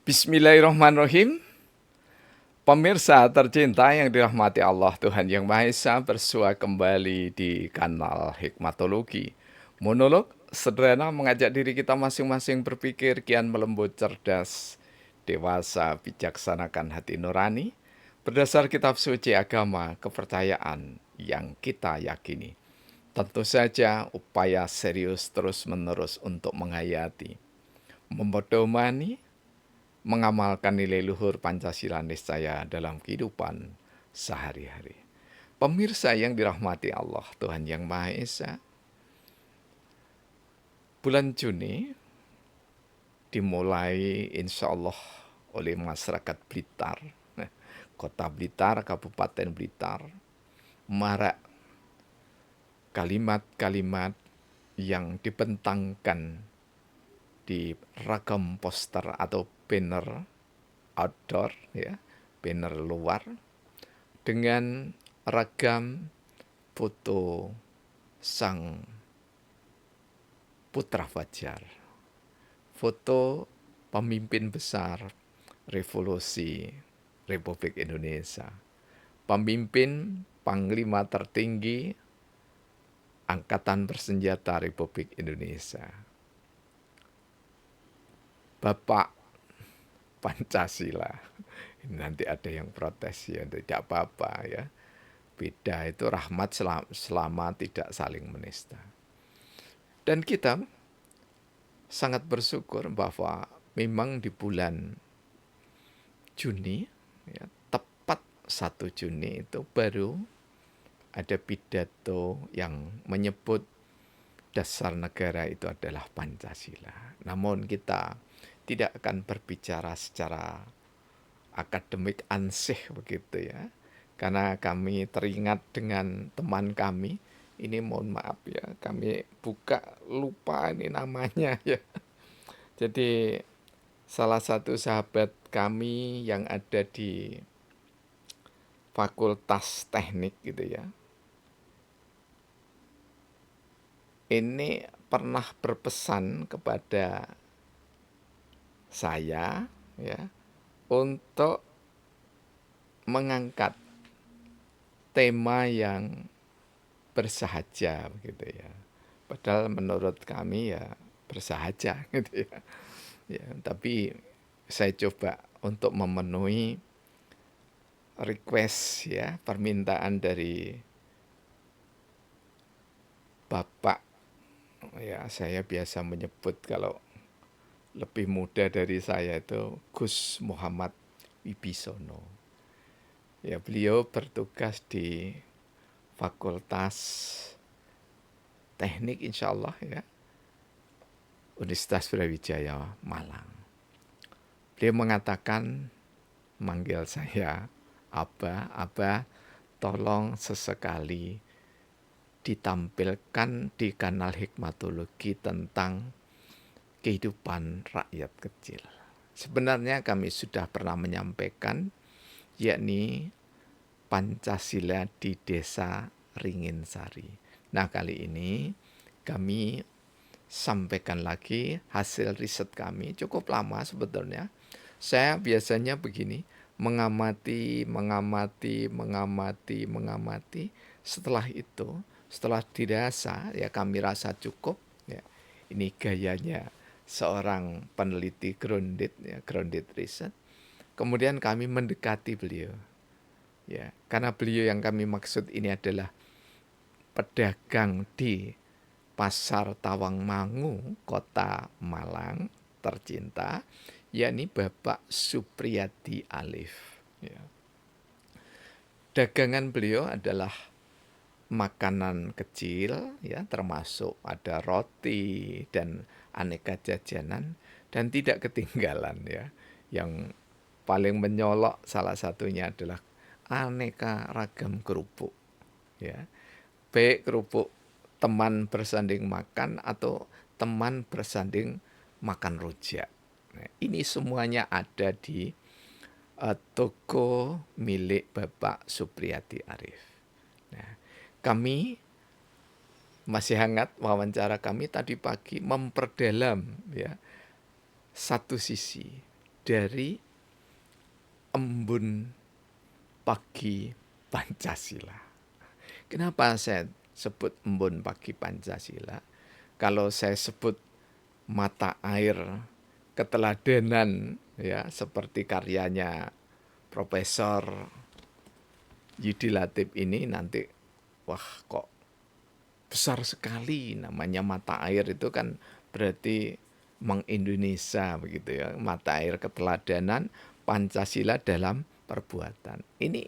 Bismillahirrahmanirrahim. Pemirsa tercinta yang dirahmati Allah Tuhan Yang Maha Esa, bersua kembali di kanal Hikmatologi. Monolog sederhana mengajak diri kita masing-masing berpikir kian melembut, cerdas, dewasa, bijaksanakan hati nurani, berdasar kitab suci agama kepercayaan yang kita yakini. Tentu saja upaya serius terus-menerus untuk menghayati, mempedomani, mengamalkan nilai luhur Pancasila niscaya dalam kehidupan sehari-hari. Pemirsa yang dirahmati Allah Tuhan Yang Maha Esa, bulan Juni dimulai insya Allah oleh masyarakat Blitar, Kota Blitar, Kabupaten Blitar, marak kalimat-kalimat yang dibentangkan di ragam poster atau banner outdoor, ya, banner luar dengan ragam foto sang putra fajar, foto pemimpin besar revolusi Republik Indonesia, pemimpin panglima tertinggi Angkatan Bersenjata Republik Indonesia, Bapak Pancasila. Nanti ada yang protes, ya tidak apa-apa ya. Beda itu rahmat selama tidak saling menista. Dan kita sangat bersyukur bahwa memang di bulan Juni, ya, tepat 1 Juni itu baru ada pidato yang menyebut dasar negara itu adalah Pancasila. Namun kita tidak akan berbicara secara akademik ansih begitu ya. Karena kami teringat dengan teman kami, ini mohon maaf ya, kami buka lupa ini namanya ya. Jadi salah satu sahabat kami yang ada di Fakultas Teknik gitu ya, ini pernah berpesan kepada saya ya untuk mengangkat tema yang bersahaja gitu ya. Padahal menurut kami ya bersahaja gitu ya. Ya, tapi saya coba untuk memenuhi request ya, permintaan dari Bapak, ya saya biasa menyebut kalau lebih muda dari saya itu Gus Muhammad Wibisono. Ya, beliau bertugas di Fakultas Teknik insya Allah ya, Universitas Brawijaya Malang. Beliau mengatakan, manggil saya Abah, tolong sesekali ditampilkan di kanal Hikmatologi tentang kehidupan rakyat kecil. Sebenarnya kami sudah pernah menyampaikan, yakni Pancasila di Desa Ringinsari. Nah, kali ini kami sampaikan lagi hasil riset kami, cukup lama sebetulnya. Saya biasanya begini, mengamati. Setelah itu, setelah dirasa, ya kami rasa cukup. Ya, ini gayanya seorang peneliti grounded, ya, grounded research. Kemudian kami mendekati beliau. Ya, karena beliau yang kami maksud ini adalah pedagang di Pasar Tawangmangu, Kota Malang tercinta, yakni Bapak Supriyadi Alif. Ya. Dagangan beliau adalah makanan kecil, ya, termasuk ada roti dan aneka jajanan, dan tidak ketinggalan ya. Yang paling menyolok salah satunya adalah aneka ragam kerupuk. Ya. Baik kerupuk teman bersanding makan atau teman bersanding makan rujak. Nah, ini semuanya ada di toko milik Bapak Supriyadi Arif. Nah, kami masih hangat wawancara kami tadi pagi memperdalam ya satu sisi. dari embun pagi Pancasila. Kenapa saya sebut embun pagi Pancasila? Kalau saya sebut mata air keteladanan, ya, seperti karyanya Profesor Yudi Latif ini, nanti wah kok besar sekali namanya mata air. Itu kan berarti mengindonesia begitu ya, mata air keteladanan Pancasila dalam perbuatan. Ini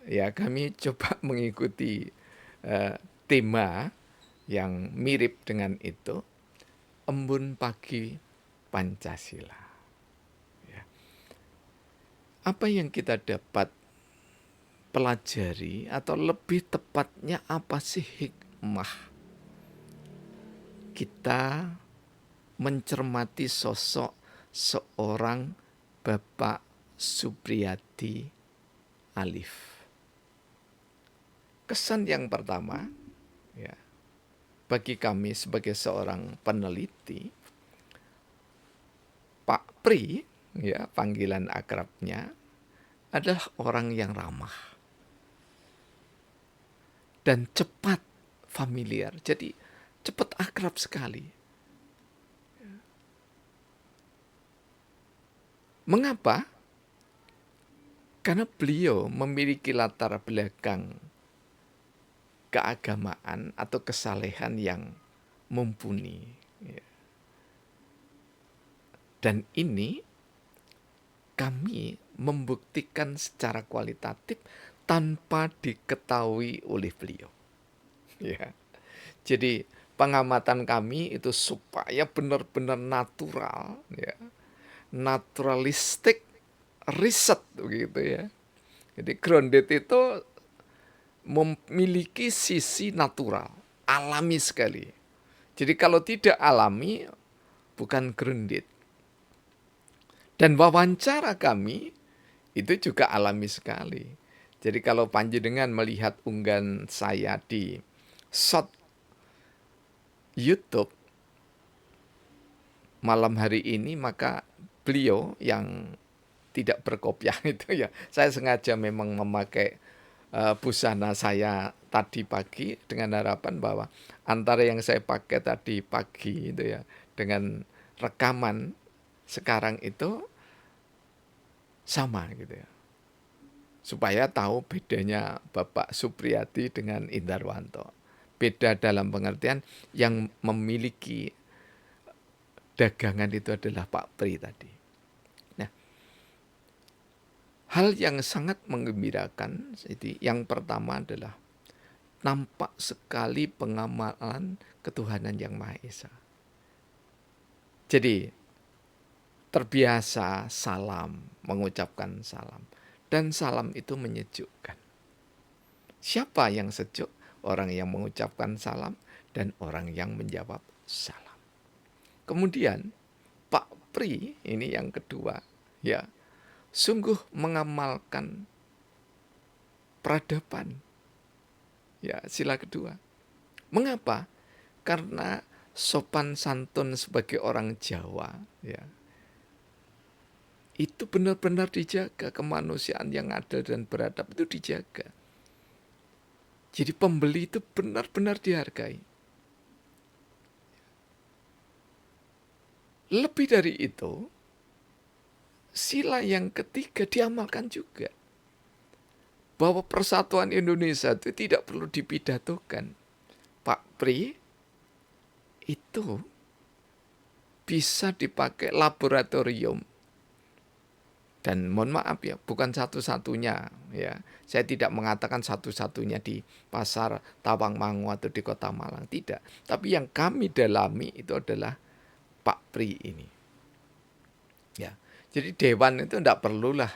ya kami coba mengikuti tema yang mirip dengan itu, embun pagi Pancasila. Ya. Apa yang kita dapat pelajari, atau lebih tepatnya apa sih hikmah kita mencermati sosok seorang Bapak Suprijadi Alif? Kesan yang pertama, ya, bagi kami sebagai seorang peneliti, Pak Pri, ya, panggilan akrabnya, adalah orang yang ramah dan cepat familiar. Jadi cepat akrab sekali. Mengapa? Karena beliau memiliki latar belakang keagamaan atau kesalehan yang mumpuni. Dan ini kami membuktikan secara kualitatif tanpa diketahui oleh beliau. Ya. Jadi pengamatan kami itu supaya benar-benar natural, ya, naturalistik riset begitu ya. Jadi grounded itu memiliki sisi natural, alami sekali. Jadi kalau tidak alami, bukan grounded. Dan wawancara kami itu juga alami sekali. Jadi kalau panjenengan melihat unggahan saya di short YouTube malam hari ini, maka beliau yang tidak berkopiah itu ya, saya sengaja memang memakai busana saya tadi pagi dengan harapan bahwa antara yang saya pakai tadi pagi itu ya dengan rekaman sekarang itu sama gitu ya, supaya tahu bedanya Bapak Suprijadi dengan Indarwanto. Beda dalam pengertian yang memiliki dagangan itu adalah Pak Pri tadi. Nah, hal yang sangat menggembirakan, jadi yang pertama adalah nampak sekali pengamalan ketuhanan yang Maha Esa. Jadi terbiasa salam, mengucapkan salam. Dan salam itu menyejukkan. Siapa yang sejuk? Orang yang mengucapkan salam dan orang yang menjawab salam. Kemudian Pak Pri ini yang kedua, ya, sungguh mengamalkan peradaban. Ya, sila kedua. Mengapa? Karena sopan santun sebagai orang Jawa, ya, itu benar-benar dijaga, kemanusiaan yang adil dan beradab itu dijaga. Jadi pembeli itu benar-benar dihargai. Lebih dari itu, sila yang ketiga diamalkan juga. Bahwa persatuan Indonesia itu tidak perlu dipidatokan. Pak Pri itu bisa dipakai laboratorium. Dan mohon maaf ya, bukan satu-satunya ya. Saya tidak mengatakan satu-satunya di pasar Tawangmangu atau di Kota Malang, tidak. Tapi yang kami dalami itu adalah Pak Pri ini. Ya. Jadi dewan itu tidak perlulah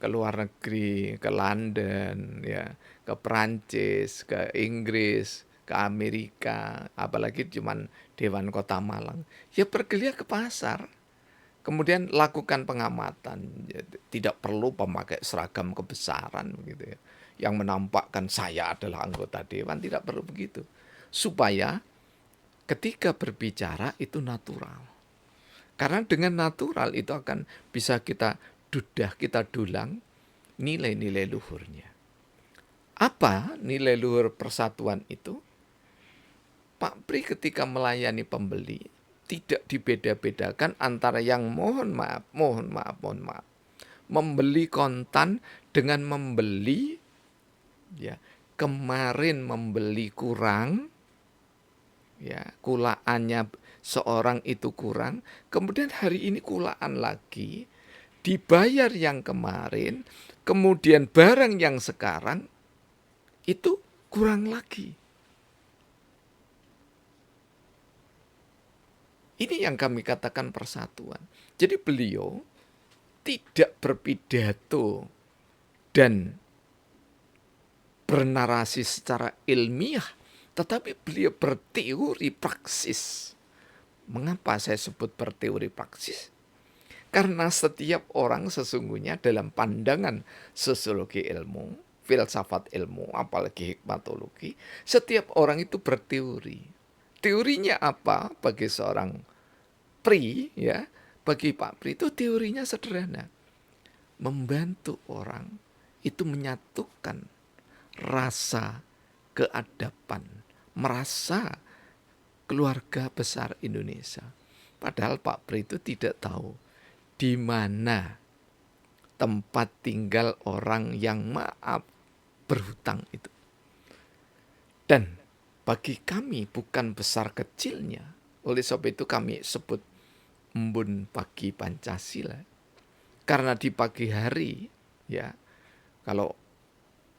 ke luar negeri, ke London, ya, ke Perancis, ke Inggris, ke Amerika, apalagi cuman Dewan Kota Malang. Ya pergilah ke pasar. Kemudian lakukan pengamatan, tidak perlu memakai seragam kebesaran begitu ya, yang menampakkan saya adalah anggota dewan, tidak perlu begitu. Supaya ketika berbicara itu natural. Karena dengan natural itu akan bisa kita kita dulang nilai-nilai luhurnya. Apa nilai luhur persatuan itu? Pak Pri ketika melayani pembeli tidak dibeda-bedakan antara yang mohon maaf, membeli kontan dengan membeli, ya, kemarin membeli kurang, ya, kulaannya seorang itu kurang, kemudian hari ini kulaan lagi, dibayar yang kemarin, kemudian barang yang sekarang itu kurang lagi. Ini yang kami katakan persatuan. Jadi beliau tidak berpidato dan bernarasi secara ilmiah, tetapi beliau berteori praksis. Mengapa saya sebut berteori praksis? Karena setiap orang sesungguhnya dalam pandangan sosiologi ilmu, filsafat ilmu, apalagi hikmatologi, setiap orang itu berteori. Teorinya apa bagi seorang Pri, ya, bagi Pak Pri itu teorinya sederhana. Membantu orang itu menyatukan rasa keadaban, merasa keluarga besar Indonesia. Padahal Pak Pri itu tidak tahu di mana tempat tinggal orang yang maaf berhutang itu. Dan bagi kami bukan besar kecilnya. Oleh sebab itu kami sebut Embun Pagi Pancasila. Karena di pagi hari, ya, kalau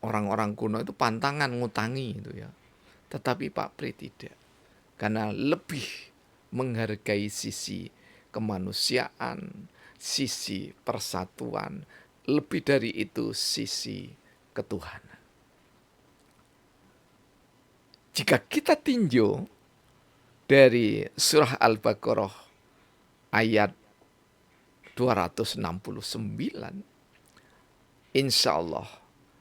orang-orang kuno itu pantangan ngutangi itu, ya. Tetapi Pak Pri tidak. Karena lebih menghargai sisi kemanusiaan, sisi persatuan, lebih dari itu sisi ketuhanan. Jika kita tinjau dari surah Al-Baqarah ayat 269, insya Allah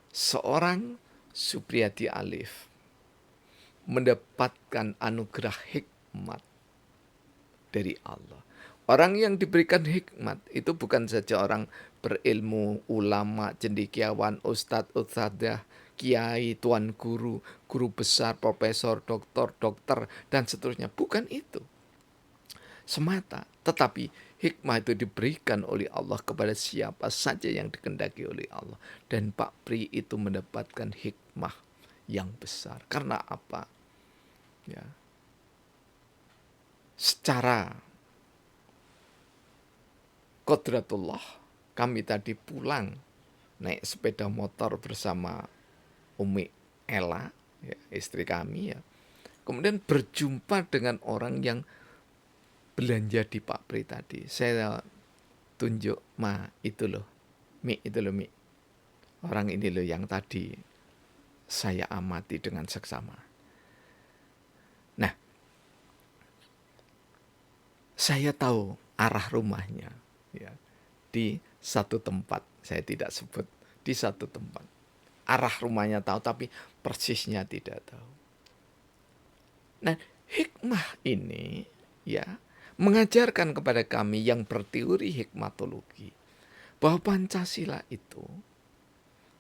seorang Supriyadi Alif mendapatkan anugerah hikmat dari Allah. Orang yang diberikan hikmat itu bukan saja orang berilmu, ulama, cendekiawan, ustadz, ustadzah, kiai, tuan guru, guru besar, profesor, dokter, dan seterusnya. Bukan itu semata, tetapi hikmah itu diberikan oleh Allah kepada siapa saja yang dikehendaki oleh Allah. Dan Pak Pri itu mendapatkan hikmah yang besar. Karena apa? Ya. Secara qodratullah, kami tadi pulang naik sepeda motor bersama Umi Ella, ya, istri kami, ya. Kemudian berjumpa dengan orang yang belanja di Pak Pri tadi. Saya tunjuk, itu loh, itu loh, orang ini loh yang tadi saya amati dengan seksama. Nah, saya tahu arah rumahnya, ya, di satu tempat. Saya tidak sebut, di satu tempat. Arah rumahnya tahu, tapi persisnya tidak tahu. Nah, hikmah ini, ya, mengajarkan kepada kami yang berteori hikmatologi bahwa Pancasila itu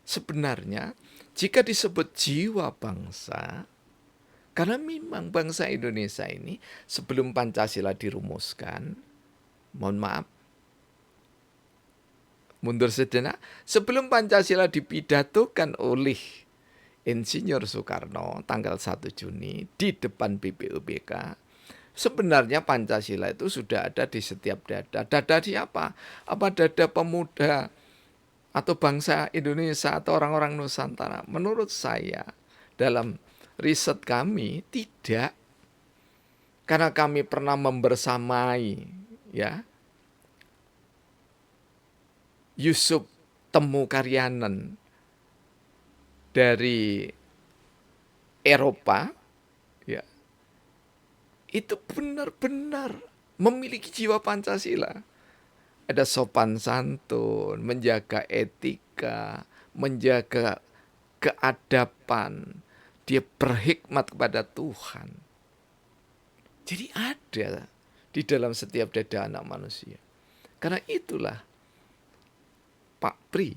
sebenarnya jika disebut jiwa bangsa, karena memang bangsa Indonesia ini sebelum Pancasila dirumuskan, mohon maaf, mundur sejenak, sebelum Pancasila dipidatokan oleh Insinyur Soekarno tanggal 1 Juni di depan BPUPK, sebenarnya Pancasila itu sudah ada di setiap dada. Dada siapa? Apa dada pemuda atau bangsa Indonesia atau orang-orang Nusantara? Menurut saya, dalam riset kami tidak. Karena kami pernah membersamai, ya, Yusuf Temu Karyanen dari Eropa, ya, itu benar-benar memiliki jiwa Pancasila. Ada sopan santun, menjaga etika, menjaga keadaban. Dia berhikmat kepada Tuhan. Jadi ada di dalam setiap dada anak manusia. Karena itulah Pak Pri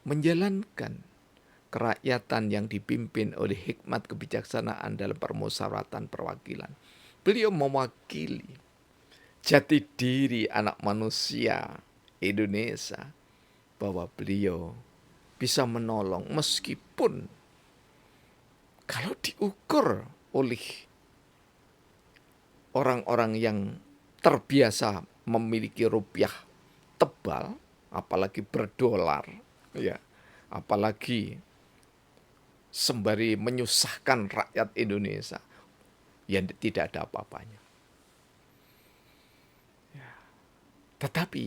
menjalankan kerakyatan yang dipimpin oleh hikmat kebijaksanaan dalam permusyawaratan perwakilan. Beliau mewakili jati diri anak manusia Indonesia, bahwa beliau bisa menolong meskipun kalau diukur oleh orang-orang yang terbiasa memiliki rupiah tebal, apalagi berdolar, ya, apalagi sembari menyusahkan rakyat Indonesia, yang tidak ada apa-apanya. Tetapi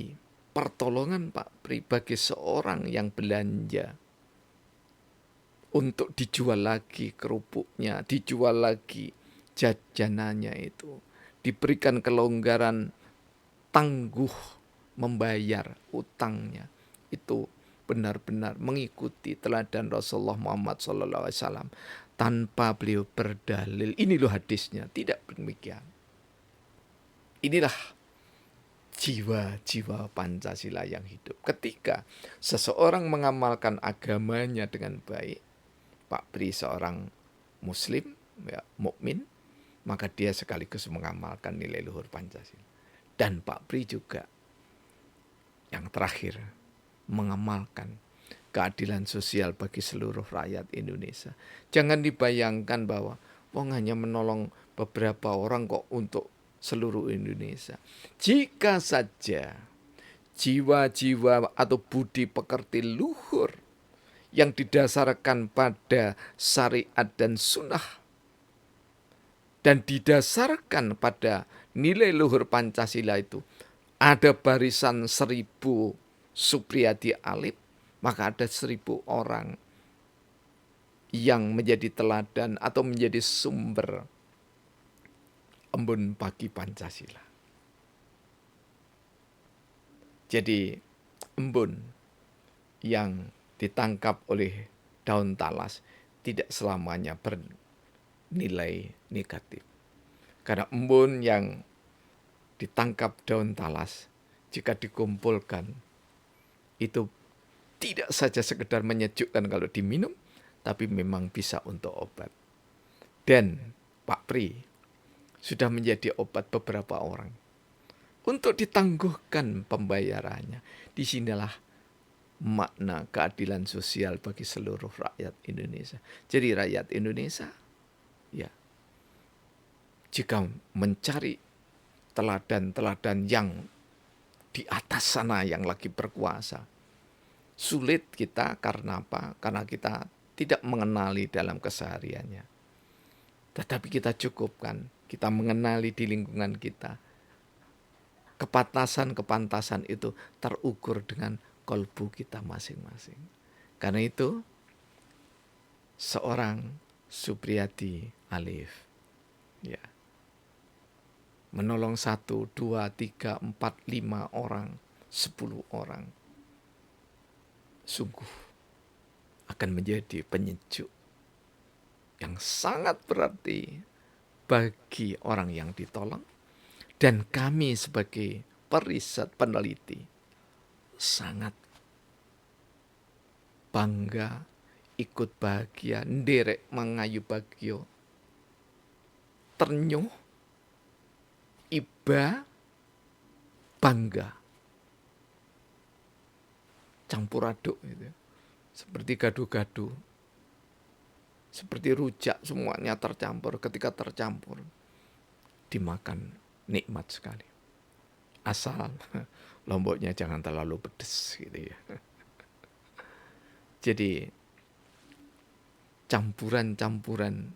pertolongan Pak Pri bagi seorang yang belanja untuk dijual lagi kerupuknya, dijual lagi jajanannya itu, diberikan kelonggaran tangguh membayar utangnya, itu benar-benar mengikuti teladan Rasulullah Muhammad SAW tanpa beliau berdalil. Ini loh hadisnya, tidak demikian. Inilah jiwa-jiwa Pancasila yang hidup. Ketika seseorang mengamalkan agamanya dengan baik, Pak Pri seorang Muslim, ya, mukmin, maka dia sekaligus mengamalkan nilai luhur Pancasila. Dan Pak Pri juga yang terakhir mengamalkan keadilan sosial bagi seluruh rakyat Indonesia. Jangan dibayangkan bahwa hanya menolong beberapa orang kok untuk seluruh Indonesia. Jika saja jiwa-jiwa atau budi pekerti luhur yang didasarkan pada syariat dan sunnah dan didasarkan pada nilai luhur Pancasila itu ada barisan 1000 Supriyadi Alip, maka ada 1000 orang yang menjadi teladan atau menjadi sumber embun bagi Pancasila. Jadi embun yang ditangkap oleh daun talas tidak selamanya bernilai negatif. Karena embun yang ditangkap daun talas jika dikumpulkan itu tidak saja sekedar menyejukkan kalau diminum, tapi memang bisa untuk obat. Dan Pak Pri sudah menjadi obat beberapa orang untuk ditangguhkan pembayarannya. Disinilah makna keadilan sosial bagi seluruh rakyat Indonesia. Jadi rakyat Indonesia, ya, jika mencari teladan-teladan yang di atas sana yang lagi berkuasa, sulit kita karena apa? Karena kita tidak mengenali dalam kesehariannya. Tetapi kita cukupkan, kita mengenali di lingkungan kita. Kepantasan itu terukur dengan kolbu kita masing-masing. Karena itu, seorang Supriyadi Alif, ya, menolong 1, 2, 3, 4, 5 orang, 10 orang, sungguh akan menjadi penyejuk yang sangat berarti bagi orang yang ditolong. Dan kami sebagai periset peneliti sangat bangga, ikut bahagia, nderek mangayu bagio, ternyuh, iba, bangga, campur aduk gitu. Seperti gado-gado, seperti rujak, semuanya tercampur. Ketika tercampur, dimakan nikmat sekali. Asal lomboknya jangan terlalu pedes gitu ya. Jadi campuran-campuran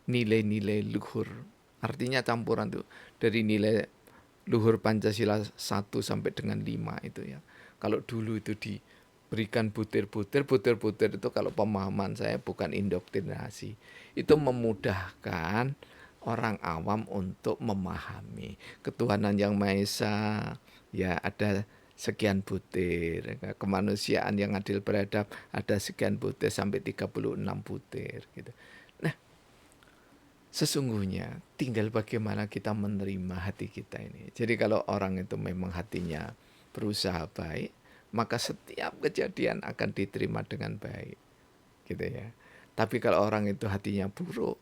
nilai-nilai luhur. Artinya campuran itu dari nilai luhur Pancasila 1 sampai dengan 5 itu ya. Kalau dulu itu diberikan butir-butir itu kalau pemahaman saya bukan indoktrinasi. Itu memudahkan orang awam untuk memahami ketuhanan yang Maha Esa, ya ada sekian butir, kemanusiaan yang adil beradab ada sekian butir sampai 36 butir gitu. Nah, Sesungguhnya tinggal bagaimana kita menerima hati kita ini. Jadi kalau orang itu memang hatinya berusaha baik, maka setiap kejadian akan diterima dengan baik, gitu ya. Tapi kalau orang itu hatinya buruk,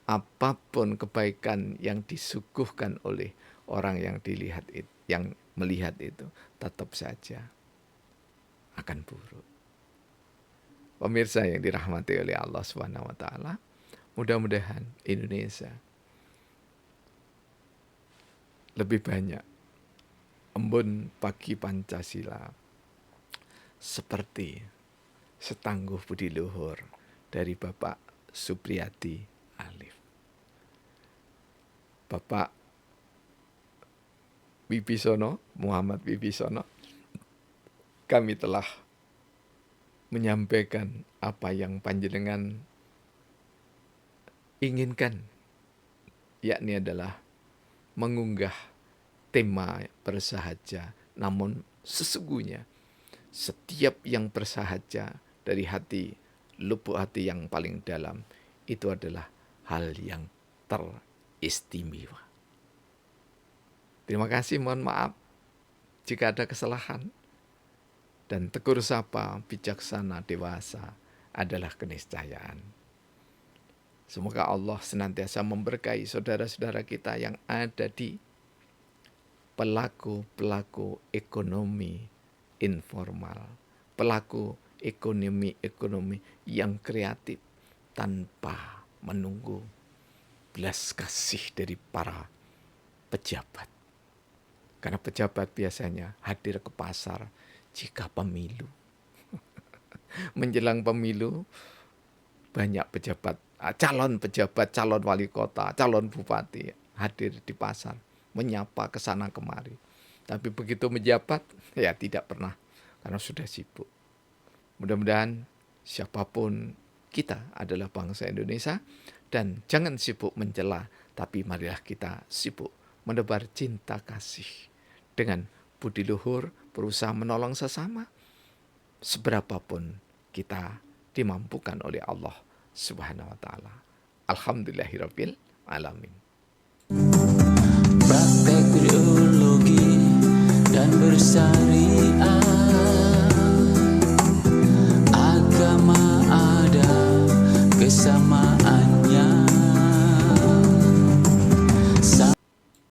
apapun kebaikan yang disuguhkan oleh orang yang yang melihat itu, tetap saja akan buruk. Pemirsa yang dirahmati oleh Allah Subhanahu wa taala, mudah-mudahan Indonesia lebih banyak embun pagi Pancasila seperti setangguh budi luhur dari Bapak Supriyadi Alif. Bapak Wibisono, Muhammad Wibisono, kami telah menyampaikan apa yang panjenengan inginkan, yakni adalah mengunggah tema bersahaja. Namun sesungguhnya setiap yang bersahaja dari hati, lubuk hati yang paling dalam, itu adalah hal yang teristimewa. Terima kasih, mohon maaf jika ada kesalahan. Dan tegur sapa bijaksana dewasa adalah keniscayaan. Semoga Allah senantiasa memberkahi saudara-saudara kita yang ada di pelaku-pelaku ekonomi informal, pelaku ekonomi yang kreatif tanpa menunggu belas kasih dari para pejabat. Karena pejabat biasanya hadir ke pasar jika pemilu. Menjelang pemilu, banyak pejabat, calon pejabat, calon wali kota, calon bupati hadir di pasar, menyapa ke sana kemari. Tapi begitu menjabat, ya tidak pernah, karena sudah sibuk. Mudah-mudahan siapapun kita adalah bangsa Indonesia, dan jangan sibuk mencela, tapi marilah kita sibuk menebar cinta kasih dengan budi luhur, berusaha menolong sesama, seberapapun kita dimampukan oleh Allah Subhanahu wa taala. Alhamdulillahirabbil alamin. Praktek biologi dan bersyariat